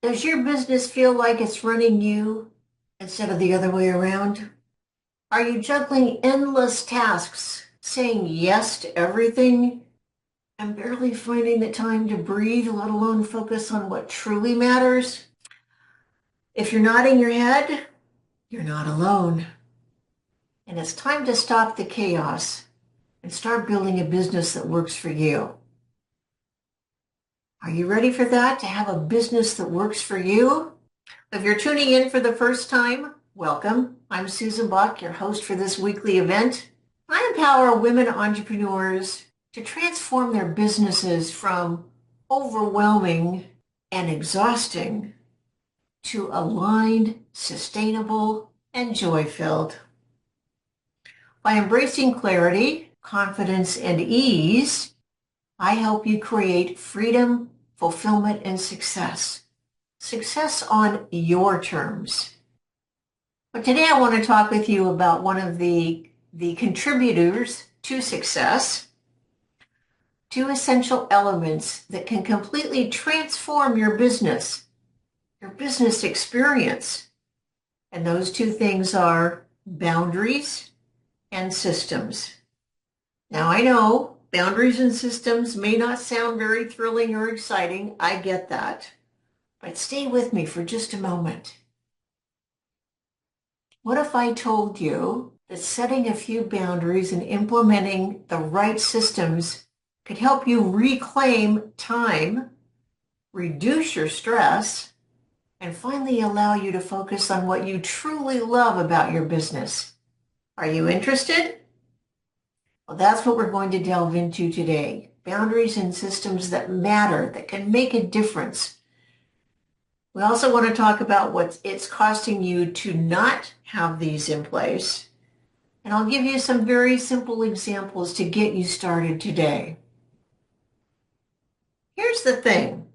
Does your business feel like it's running you instead of the other way around? Are you juggling endless tasks, saying yes to everything, and barely finding the time to breathe, let alone focus on what truly matters? If you're nodding your head, you're not alone. And it's time to stop the chaos and start building a business that works for you. Are you ready for that? To have a business that works for you? If you're tuning in for the first time, welcome. I'm Susan Buck, your host for this weekly event. I empower women entrepreneurs to transform their businesses from overwhelming and exhausting to aligned, sustainable, and joy-filled. By embracing clarity, confidence, and ease, I help you create freedom, fulfillment, and success. Success on your terms. But today I want to talk with you about one of the contributors to success, two essential elements that can completely transform your business experience. And those two things are boundaries and systems. Now I know boundaries and systems may not sound very thrilling or exciting. I get that. But stay with me for just a moment. What if I told you that setting a few boundaries and implementing the right systems could help you reclaim time, reduce your stress, and finally allow you to focus on what you truly love about your business? Are you interested? Well, that's what we're going to delve into today. Boundaries and systems that matter, that can make a difference. We also want to talk about what it's costing you to not have these in place. And I'll give you some very simple examples to get you started today. Here's the thing.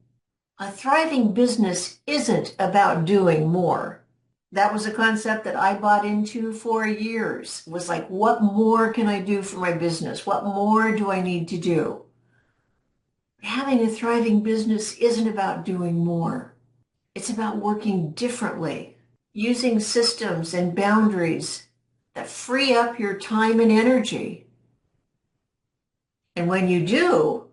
A thriving business isn't about doing more. That was a concept that I bought into for years. It was like, what more can I do for my business? What more do I need to do? Having a thriving business isn't about doing more. It's about working differently, using systems and boundaries that free up your time and energy. And when you do,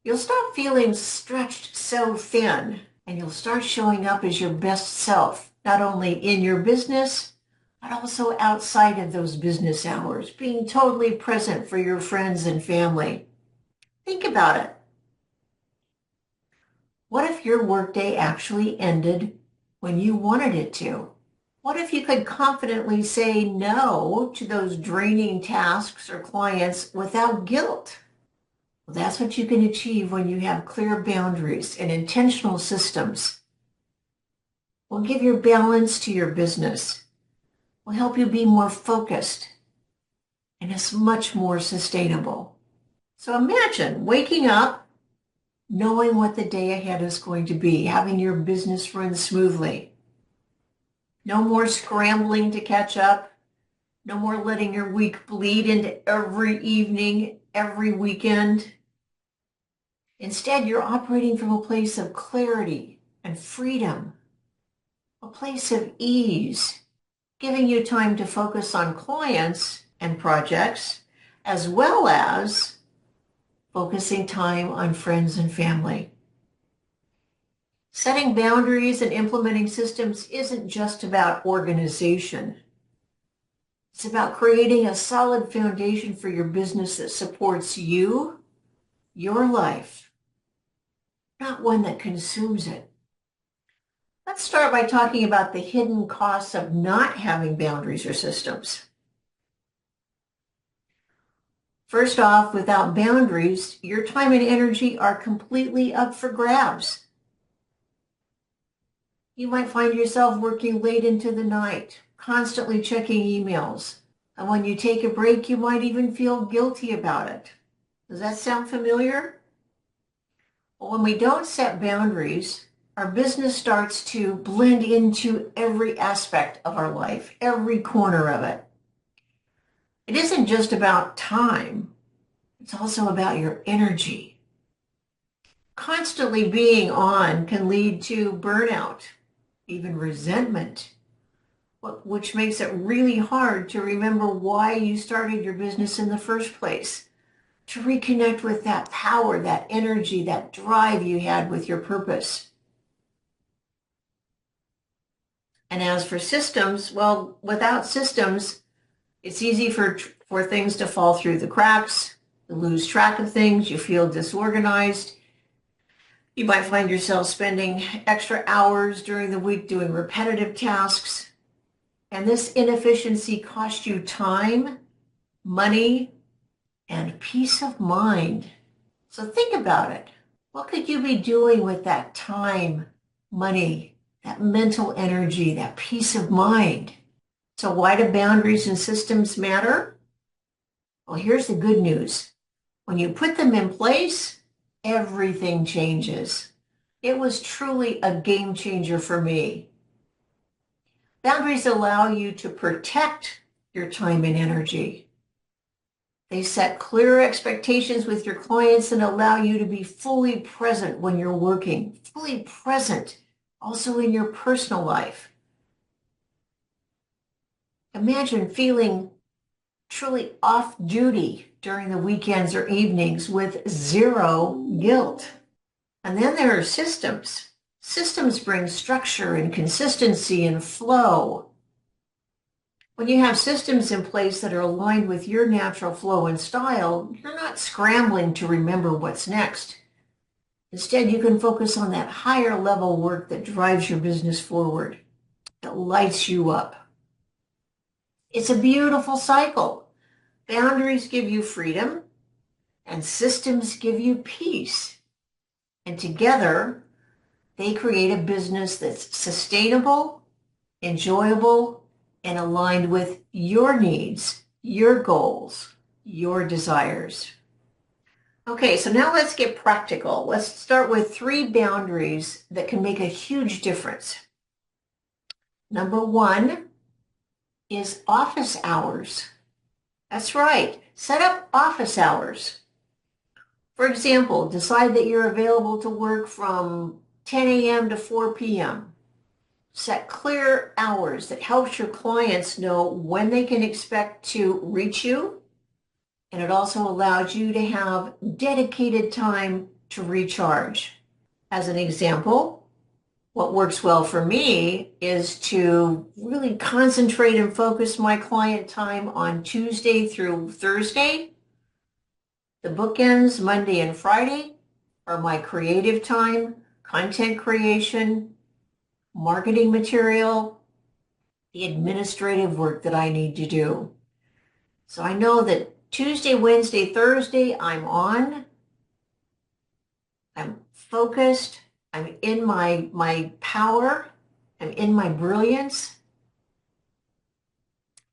you'll stop feeling stretched so thin, and you'll start showing up as your best self, not only in your business, but also outside of those business hours, being totally present for your friends and family. Think about it. What if your workday actually ended when you wanted it to? What if you could confidently say no to those draining tasks or clients without guilt? Well, that's what you can achieve when you have clear boundaries and intentional systems. Will give your balance to your business. Will help you be more focused, and it's much more sustainable. So imagine waking up knowing what the day ahead is going to be, having your business run smoothly. No more scrambling to catch up. No more letting your week bleed into every evening, every weekend. Instead, you're operating from a place of clarity and freedom, a place of ease, giving you time to focus on clients and projects, as well as focusing time on friends and family. Setting boundaries and implementing systems isn't just about organization. It's about creating a solid foundation for your business that supports you, your life, not one that consumes it. Let's start by talking about the hidden costs of not having boundaries or systems. First off, without boundaries, your time and energy are completely up for grabs. You might find yourself working late into the night, constantly checking emails. And when you take a break, you might even feel guilty about it. Does that sound familiar? Well, when we don't set boundaries, our business starts to blend into every aspect of our life, every corner of it. It isn't just about time. It's also about your energy. Constantly being on can lead to burnout, even resentment, which makes it really hard to remember why you started your business in the first place, to reconnect with that power, that energy, that drive you had with your purpose. And as for systems, well, without systems, it's easy for things to fall through the cracks, you lose track of things, you feel disorganized. You might find yourself spending extra hours during the week doing repetitive tasks. And this inefficiency costs you time, money, and peace of mind. So think about it. What could you be doing with that time, money, that mental energy, that peace of mind? So why do boundaries and systems matter? Well, here's the good news. When you put them in place, everything changes. It was truly a game changer for me. Boundaries allow you to protect your time and energy. They set clear expectations with your clients and allow you to be fully present when you're working, fully present also in your personal life. Imagine feeling truly off duty during the weekends or evenings with zero guilt. And then there are systems. Systems bring structure and consistency and flow. When you have systems in place that are aligned with your natural flow and style, you're not scrambling to remember what's next. Instead, you can focus on that higher level work that drives your business forward, that lights you up. It's a beautiful cycle. Boundaries give you freedom, and systems give you peace. And together, they create a business that's sustainable, enjoyable, and aligned with your needs, your goals, your desires. Okay, so now let's get practical. Let's start with 3 boundaries that can make a huge difference. Number 1 is office hours. That's right, set up office hours. For example, decide that you're available to work from 10 a.m. to 4 p.m. Set clear hours that helps your clients know when they can expect to reach you, and it also allows you to have dedicated time to recharge. As an example, what works well for me is to really concentrate and focus my client time on Tuesday through Thursday. The bookends, Monday and Friday, are my creative time, content creation, marketing material, the administrative work that I need to do. So I know that Tuesday, Wednesday, Thursday, I'm on, I'm focused, I'm in my power, I'm in my brilliance,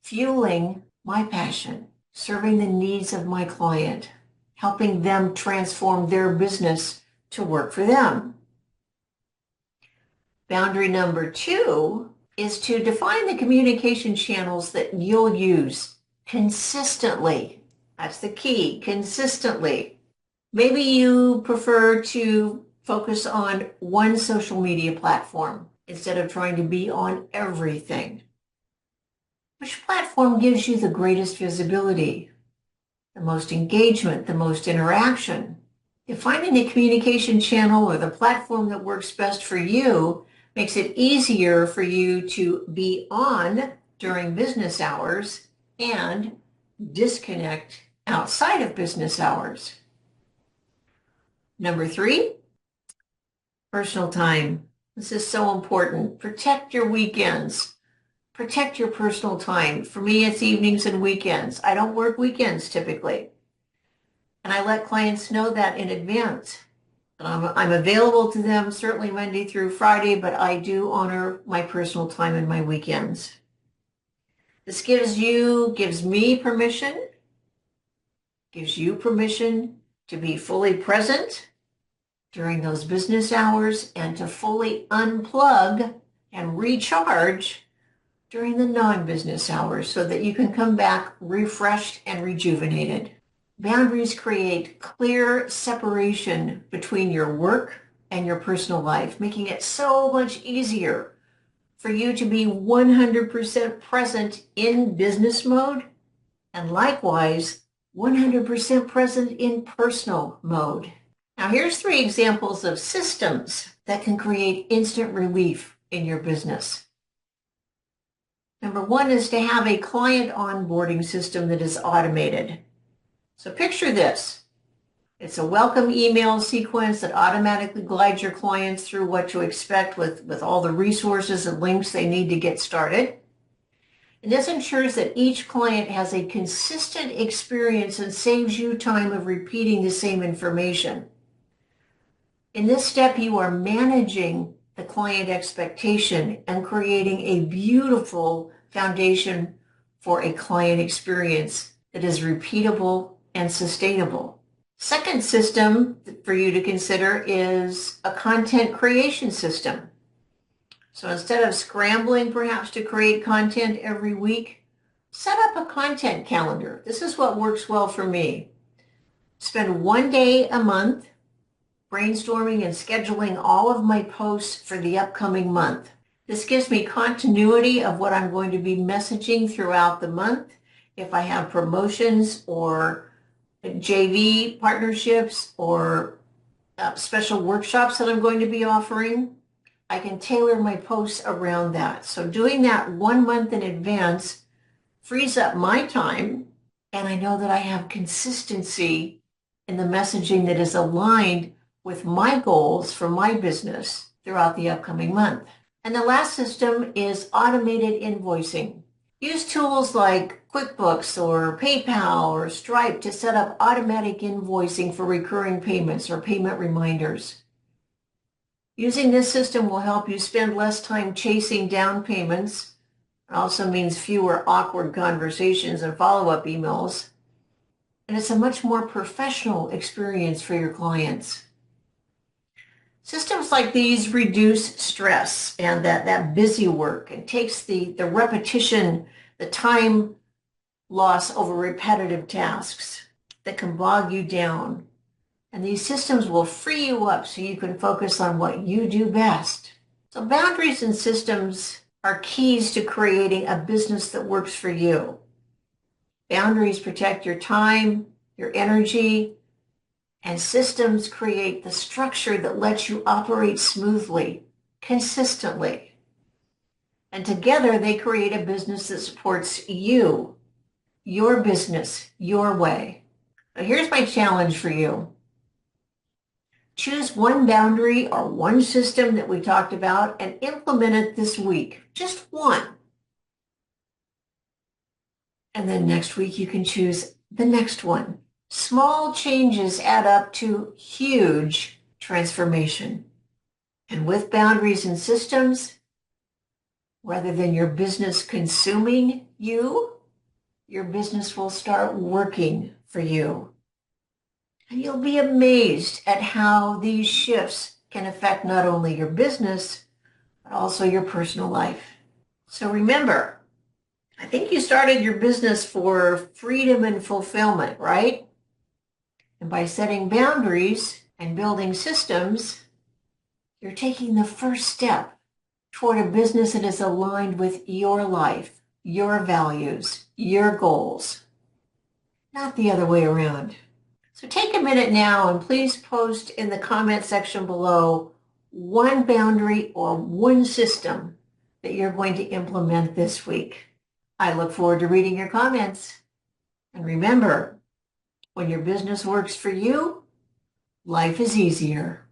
fueling my passion, serving the needs of my client, helping them transform their business to work for them. Boundary number 2 is to define the communication channels that you'll use consistently. That's the key, consistently. Maybe you prefer to focus on one social media platform instead of trying to be on everything. Which platform gives you the greatest visibility, the most engagement, the most interaction? Defining the communication channel or the platform that works best for you makes it easier for you to be on during business hours and disconnect outside of business hours. Number 3, personal time. This is so important. Protect your weekends. Protect your personal time. For me, it's evenings and weekends. I don't work weekends typically. And I let clients know that in advance. I'm available to them certainly Monday through Friday, but I do honor my personal time and my weekends. This gives me permission, gives you permission to be fully present during those business hours and to fully unplug and recharge during the non-business hours so that you can come back refreshed and rejuvenated. Boundaries create clear separation between your work and your personal life, making it so much easier for you to be 100% present in business mode and likewise 100% present in personal mode. Now here's 3 examples of systems that can create instant relief in your business. Number 1 is to have a client onboarding system that is automated. So picture this. It's a welcome email sequence that automatically guides your clients through what to expect with all the resources and links they need to get started. And this ensures that each client has a consistent experience and saves you time of repeating the same information. In this step, you are managing the client expectation and creating a beautiful foundation for a client experience that is repeatable and sustainable. Second system for you to consider is a content creation system. So instead of scrambling perhaps to create content every week, set up a content calendar. This is what works well for me. Spend 1 day a month brainstorming and scheduling all of my posts for the upcoming month. This gives me continuity of what I'm going to be messaging throughout the month. If I have promotions or JV partnerships or special workshops that I'm going to be offering, I can tailor my posts around that. So doing that 1 month in advance frees up my time, and I know that I have consistency in the messaging that is aligned with my goals for my business throughout the upcoming month. And the last system is automated invoicing. Use tools like QuickBooks or PayPal or Stripe to set up automatic invoicing for recurring payments or payment reminders. Using this system will help you spend less time chasing down payments. It also means fewer awkward conversations and follow-up emails. And it's a much more professional experience for your clients. Systems like these reduce stress and that busy work. It takes the repetition, the time loss over repetitive tasks that can bog you down. And these systems will free you up so you can focus on what you do best. So boundaries and systems are keys to creating a business that works for you. Boundaries protect your time, your energy, and systems create the structure that lets you operate smoothly, consistently. And together they create a business that supports you, your business, your way. Now here's my challenge for you. Choose one boundary or one system that we talked about and implement it this week. Just one. And then next week you can choose the next one. Small changes add up to huge transformation. And with boundaries and systems, rather than your business consuming you, your business will start working for you. And you'll be amazed at how these shifts can affect not only your business, but also your personal life. So remember, I think you started your business for freedom and fulfillment, right? And by setting boundaries and building systems, you're taking the first step toward a business that is aligned with your life, your values, your goals, not the other way around. So take a minute now and please post in the comment section below one boundary or one system that you're going to implement this week. I look forward to reading your comments. And remember, when your business works for you, life is easier.